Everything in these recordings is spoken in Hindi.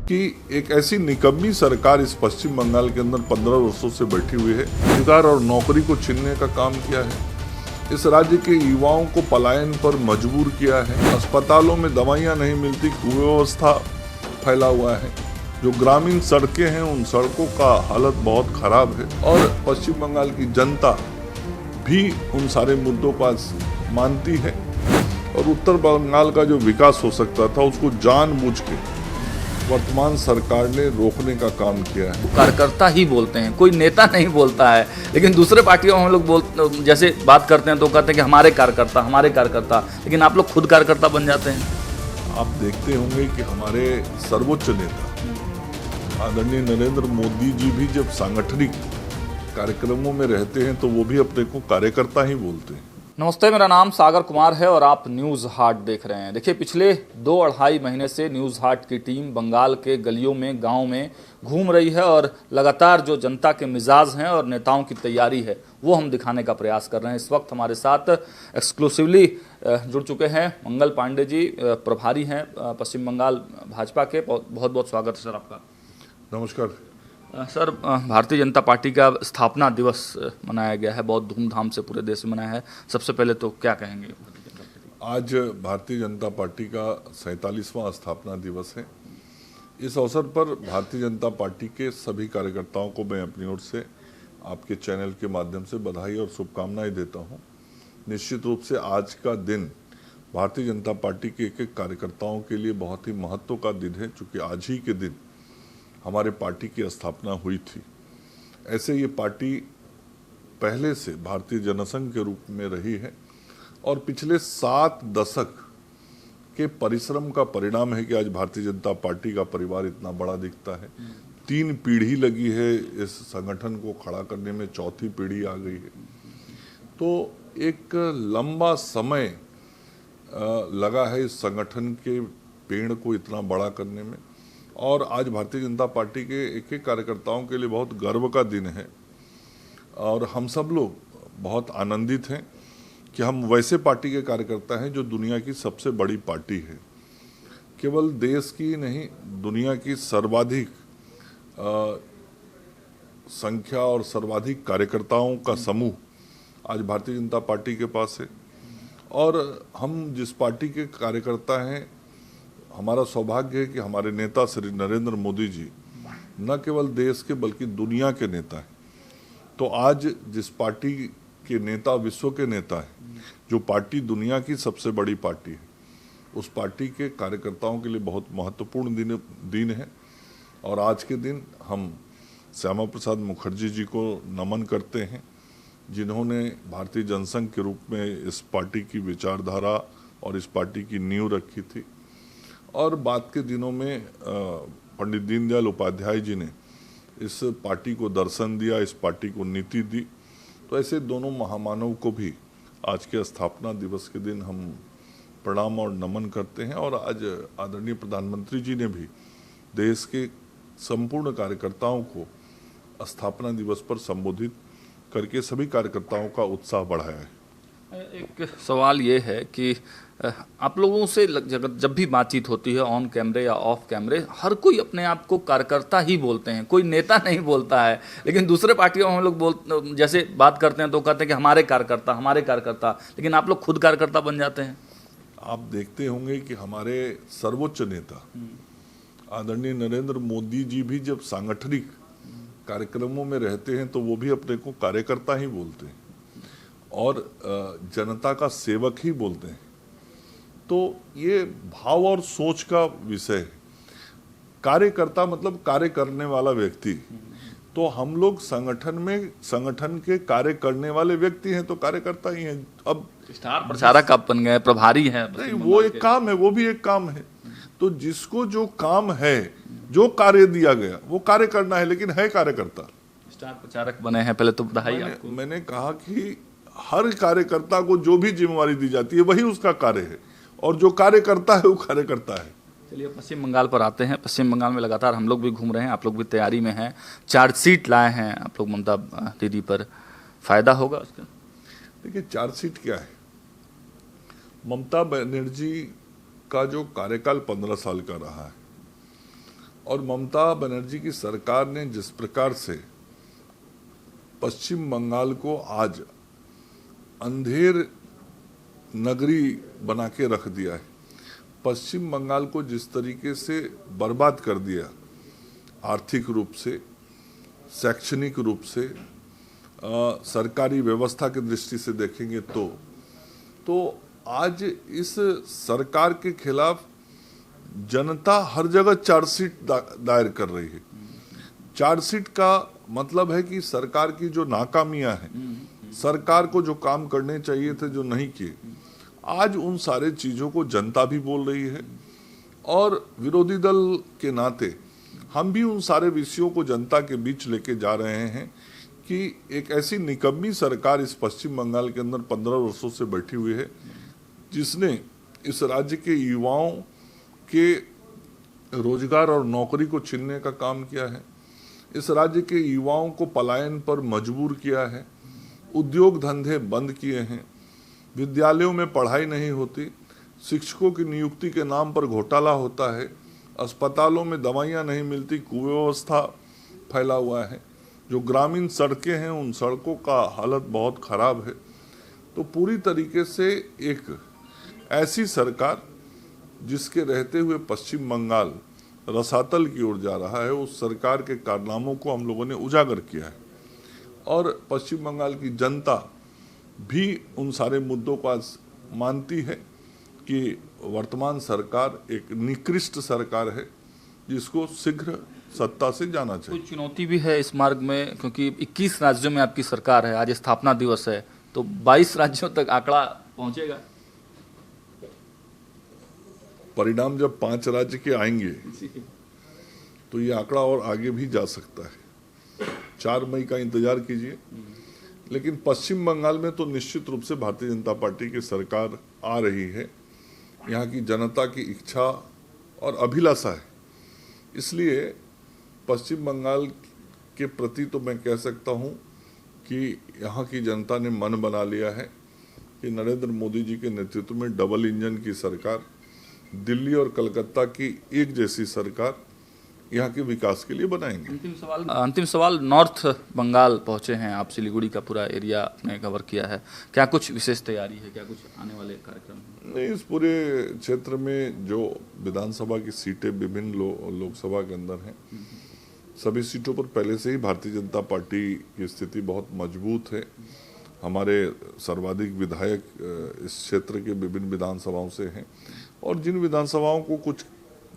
कि एक ऐसी निकम्मी सरकार इस पश्चिम बंगाल के अंदर 15 वर्षों से बैठी हुई है, रोजगार और नौकरी को छीनने का काम किया है। इस राज्य के युवाओं को पलायन पर मजबूर किया है। अस्पतालों में दवाइयां नहीं मिलती, कुव्यवस्था फैला हुआ है। जो ग्रामीण सड़कें हैं उन सड़कों का हालत बहुत खराब है और पश्चिम बंगाल की जनता भी उन सारे मुद्दों को मानती है। और उत्तर बंगाल का जो विकास हो सकता था उसको जानबूझ के वर्तमान सरकार ने रोकने का काम किया है। कार्यकर्ता ही बोलते हैं, कोई नेता नहीं बोलता है। लेकिन दूसरे पार्टियों में हम लोग जैसे बात करते हैं तो कहते हैं कि हमारे कार्यकर्ता, लेकिन आप लोग खुद कार्यकर्ता बन जाते हैं। आप देखते होंगे कि हमारे सर्वोच्च नेता आदरणीय नरेंद्र मोदी जी भी जब सांगठनिक कार्यक्रमों में रहते हैं तो वो भी अपने को कार्यकर्ता ही बोलते हैं। नमस्ते, मेरा नाम सागर कुमार है और आप न्यूज़ हाट देख रहे हैं। देखिए, पिछले 2-2.5 महीने से न्यूज़ हाट की टीम बंगाल के गलियों में, गांव में घूम रही है और लगातार जो जनता के मिजाज हैं और नेताओं की तैयारी है वो हम दिखाने का प्रयास कर रहे हैं। इस वक्त हमारे साथ एक्सक्लूसिवली जुड़ चुके हैं मंगल पांडे जी, प्रभारी हैं पश्चिम बंगाल भाजपा के। बहुत बहुत स्वागत है सर आपका। नमस्कार सर, भारतीय जनता पार्टी का स्थापना दिवस मनाया गया है, बहुत धूमधाम से पूरे देश में मनाया है। सबसे पहले तो क्या कहेंगे? आज भारतीय जनता पार्टी का 47वां स्थापना दिवस है। इस अवसर पर भारतीय जनता पार्टी के सभी कार्यकर्ताओं को मैं अपनी ओर से आपके चैनल के माध्यम से बधाई और शुभकामनाएं देता हूं। निश्चित रूप से आज का दिन भारतीय जनता पार्टी के एक एक कार्यकर्ताओं के लिए बहुत ही महत्व का दिन है, चूँकि आज ही के दिन हमारे पार्टी की स्थापना हुई थी। ऐसे ये पार्टी पहले से भारतीय जनसंघ के रूप में रही है और पिछले 7 दशक के परिश्रम का परिणाम है कि आज भारतीय जनता पार्टी का परिवार इतना बड़ा दिखता है। 3 पीढ़ी लगी है इस संगठन को खड़ा करने में, 4थी पीढ़ी आ गई है। तो एक लंबा समय लगा है इस संगठन के पेड़ को इतना बड़ा करने में और आज भारतीय जनता पार्टी के एक एक कार्यकर्ताओं के लिए बहुत गर्व का दिन है। और हम सब लोग बहुत आनंदित हैं कि हम वैसे पार्टी के कार्यकर्ता हैं जो दुनिया की सबसे बड़ी पार्टी है। केवल देश की नहीं, दुनिया की सर्वाधिक संख्या और सर्वाधिक कार्यकर्ताओं का समूह आज भारतीय जनता पार्टी के पास है। और हम जिस पार्टी के कार्यकर्ता हैं, हमारा सौभाग्य है कि हमारे नेता श्री नरेंद्र मोदी जी न केवल देश के बल्कि दुनिया के नेता हैं। तो आज जिस पार्टी के नेता विश्व के नेता हैं, जो पार्टी दुनिया की सबसे बड़ी पार्टी है, उस पार्टी के कार्यकर्ताओं के लिए बहुत महत्वपूर्ण दिन है। और आज के दिन हम श्यामा प्रसाद मुखर्जी जी को नमन करते हैं, जिन्होंने भारतीय जनसंघ के रूप में इस पार्टी की विचारधारा और इस पार्टी की नींव रखी थी। और बाद के दिनों में पंडित दीनदयाल उपाध्याय जी ने इस पार्टी को दर्शन दिया, इस पार्टी को नीति दी। तो ऐसे दोनों महामानव को भी आज के स्थापना दिवस के दिन हम प्रणाम और नमन करते हैं। और आज आदरणीय प्रधानमंत्री जी ने भी देश के संपूर्ण कार्यकर्ताओं को स्थापना दिवस पर संबोधित करके सभी कार्यकर्ताओं का उत्साह बढ़ाया है। एक सवाल ये है कि आप लोगों से जब भी बातचीत होती है, ऑन कैमरे या ऑफ कैमरे, हर कोई अपने आप को कार्यकर्ता ही बोलते हैं, कोई नेता नहीं बोलता है। लेकिन दूसरे पार्टियों में हम लोग जैसे बात करते हैं तो कहते हैं कि हमारे कार्यकर्ता, लेकिन आप लोग खुद कार्यकर्ता बन जाते हैं। आप देखते होंगे कि हमारे सर्वोच्च नेता आदरणीय नरेंद्र मोदी जी भी जब सांगठनिक कार्यक्रमों में रहते हैं तो वो भी अपने को कार्यकर्ता ही बोलते हैं और जनता का सेवक ही बोलते हैं। तो ये भाव और सोच का विषय है। कार्यकर्ता मतलब कार्य करने वाला व्यक्ति। तो हम लोग संगठन के कार्य करने वाले व्यक्ति हैं तो कार्यकर्ता ही हैं। अब स्टार प्रचारक आप बन गए, प्रभारी हैं। नहीं, वो एक काम है, वो भी एक काम है। तो जिसको जो काम है, जो कार्य दिया गया वो कार्य करना है, लेकिन है कार्यकर्ता। स्टार प्रचारक बने हैं, पहले तो बधाई आपको। मैंने कहा कि हर कार्यकर्ता को जो भी जिम्मेवारी दी जाती है वही उसका कार्य है और जो कार्य करता है वो कार्यकर्ता है। चलिए पश्चिम बंगाल पर आते हैं। पश्चिम बंगाल में लगातार हम लोग भी घूम रहे हैं, आप लोग भी तैयारी में हैं, चार्जशीट लाए हैं आप लोग ममता दीदी पर, फायदा होगा उसका? देखिए, चार्जशीट क्या है? ममता बनर्जी का जो कार्यकाल 15 साल का रहा है और ममता बनर्जी की सरकार ने जिस प्रकार से पश्चिम बंगाल को आज अंधेर नगरी बना के रख दिया है, पश्चिम बंगाल को जिस तरीके से बर्बाद कर दिया, आर्थिक रूप से, शैक्षणिक रूप से, सरकारी व्यवस्था की दृष्टि से देखेंगे तो आज इस सरकार के खिलाफ जनता हर जगह चार्जशीट दायर कर रही है। चार्जशीट का मतलब है कि सरकार की जो नाकामियां हैं, सरकार को जो काम करने चाहिए थे जो नहीं किए, आज उन सारे चीजों को जनता भी बोल रही है और विरोधी दल के नाते हम भी उन सारे विषयों को जनता के बीच लेके जा रहे हैं कि एक ऐसी निकम्मी सरकार इस पश्चिम बंगाल के अंदर 15 वर्षों से बैठी हुई है, जिसने इस राज्य के युवाओं के रोजगार और नौकरी को छीनने का काम किया है, इस राज्य के युवाओं को पलायन पर मजबूर किया है, उद्योग धंधे बंद किए हैं, विद्यालयों में पढ़ाई नहीं होती, शिक्षकों की नियुक्ति के नाम पर घोटाला होता है, अस्पतालों में दवाइयां नहीं मिलती, कुव्यवस्था फैला हुआ है, जो ग्रामीण सड़कें हैं उन सड़कों का हालत बहुत खराब है। तो पूरी तरीके से एक ऐसी सरकार जिसके रहते हुए पश्चिम बंगाल रसातल की ओर जा रहा है, उस सरकार के कारनामों को हम लोगों ने उजागर किया है और पश्चिम बंगाल की जनता भी उन सारे मुद्दों को आज मानती है कि वर्तमान सरकार एक निकृष्ट सरकार है जिसको शीघ्र सत्ता से जाना चाहिए। कोई चुनौती भी है इस मार्ग में, क्योंकि 21 राज्यों में आपकी सरकार है, आज स्थापना दिवस है, तो 22 राज्यों तक आंकड़ा पहुंचेगा? परिणाम जब 5 राज्य के आएंगे तो ये आंकड़ा और आगे भी जा सकता है। 4 मई का इंतजार कीजिए। लेकिन पश्चिम बंगाल में तो निश्चित रूप से भारतीय जनता पार्टी की सरकार आ रही है, यहाँ की जनता की इच्छा और अभिलाषा है। इसलिए पश्चिम बंगाल के प्रति तो मैं कह सकता हूँ कि यहाँ की जनता ने मन बना लिया है कि नरेंद्र मोदी जी के नेतृत्व में डबल इंजन की सरकार, दिल्ली और कलकत्ता की एक जैसी सरकार यहाँ के विकास के लिए बनाएंगे। अंतिम सवाल, नॉर्थ बंगाल पहुंचे हैं आप, सिलीगुड़ी का पूरा एरिया आपने कवर किया है, क्या कुछ विशेष तैयारी है, क्या कुछ आने वाले कार्यक्रम? नहीं, इस पूरे क्षेत्र में जो विधानसभा की सीटें विभिन्न लोकसभा के अंदर हैं, सभी सीटों पर पहले से ही भारतीय जनता पार्टी की स्थिति बहुत मजबूत है। हमारे सर्वाधिक विधायक इस क्षेत्र के विभिन्न विधानसभाओं से हैं और जिन विधानसभाओं को कुछ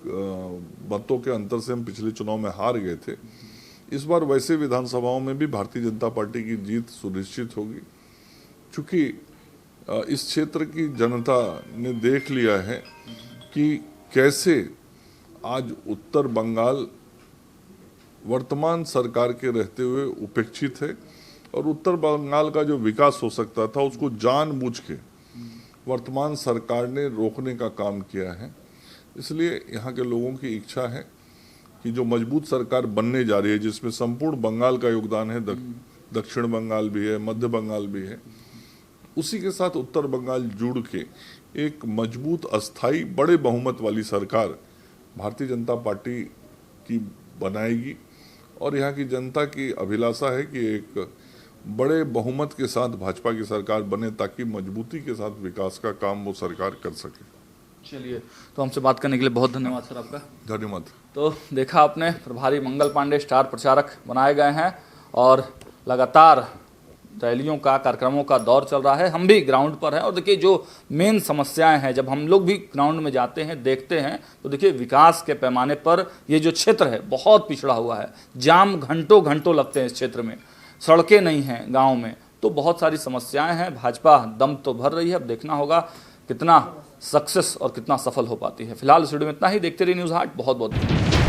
मतों के अंतर से हम पिछले चुनाव में हार गए थे, इस बार वैसे विधानसभाओं में भी भारतीय जनता पार्टी की जीत सुनिश्चित होगी। चूंकि इस क्षेत्र की जनता ने देख लिया है कि कैसे आज उत्तर बंगाल वर्तमान सरकार के रहते हुए उपेक्षित है और उत्तर बंगाल का जो विकास हो सकता था उसको जानबूझ के वर्तमान सरकार ने रोकने का काम किया है। इसलिए यहाँ के लोगों की इच्छा है कि जो मजबूत सरकार बनने जा रही है, जिसमें संपूर्ण बंगाल का योगदान है, दक्षिण बंगाल भी है, मध्य बंगाल भी है, उसी के साथ उत्तर बंगाल जुड़ के एक मजबूत, अस्थायी, बड़े बहुमत वाली सरकार भारतीय जनता पार्टी की बनाएगी। और यहाँ की जनता की अभिलाषा है कि एक बड़े बहुमत के साथ भाजपा की सरकार बने ताकि मजबूती के साथ विकास का काम वो सरकार कर सके। चलिए, तो हमसे बात करने के लिए बहुत धन्यवाद सर आपका। धन्यवाद। तो देखा आपने, प्रभारी मंगल पांडे स्टार प्रचारक बनाए गए हैं और लगातार रैलियों का, कार्यक्रमों का दौर चल रहा है। हम भी ग्राउंड पर हैं और देखिए जो मेन समस्याएं हैं, जब हम लोग भी ग्राउंड में जाते हैं, देखते हैं, तो देखिए विकास के पैमाने पर ये जो क्षेत्र है बहुत पिछड़ा हुआ है। जाम घंटों घंटों लगते हैं इस क्षेत्र में, सड़कें नहीं हैं गाँव में, तो बहुत सारी समस्याएं हैं। भाजपा दम तो भर रही है, अब देखना होगा कितना सक्सेस और कितना सफल हो पाती है। फिलहाल इस वीडियो में इतना ही। देखते रहिए न्यूज़ हाट। बहुत बहुत धन्यवाद।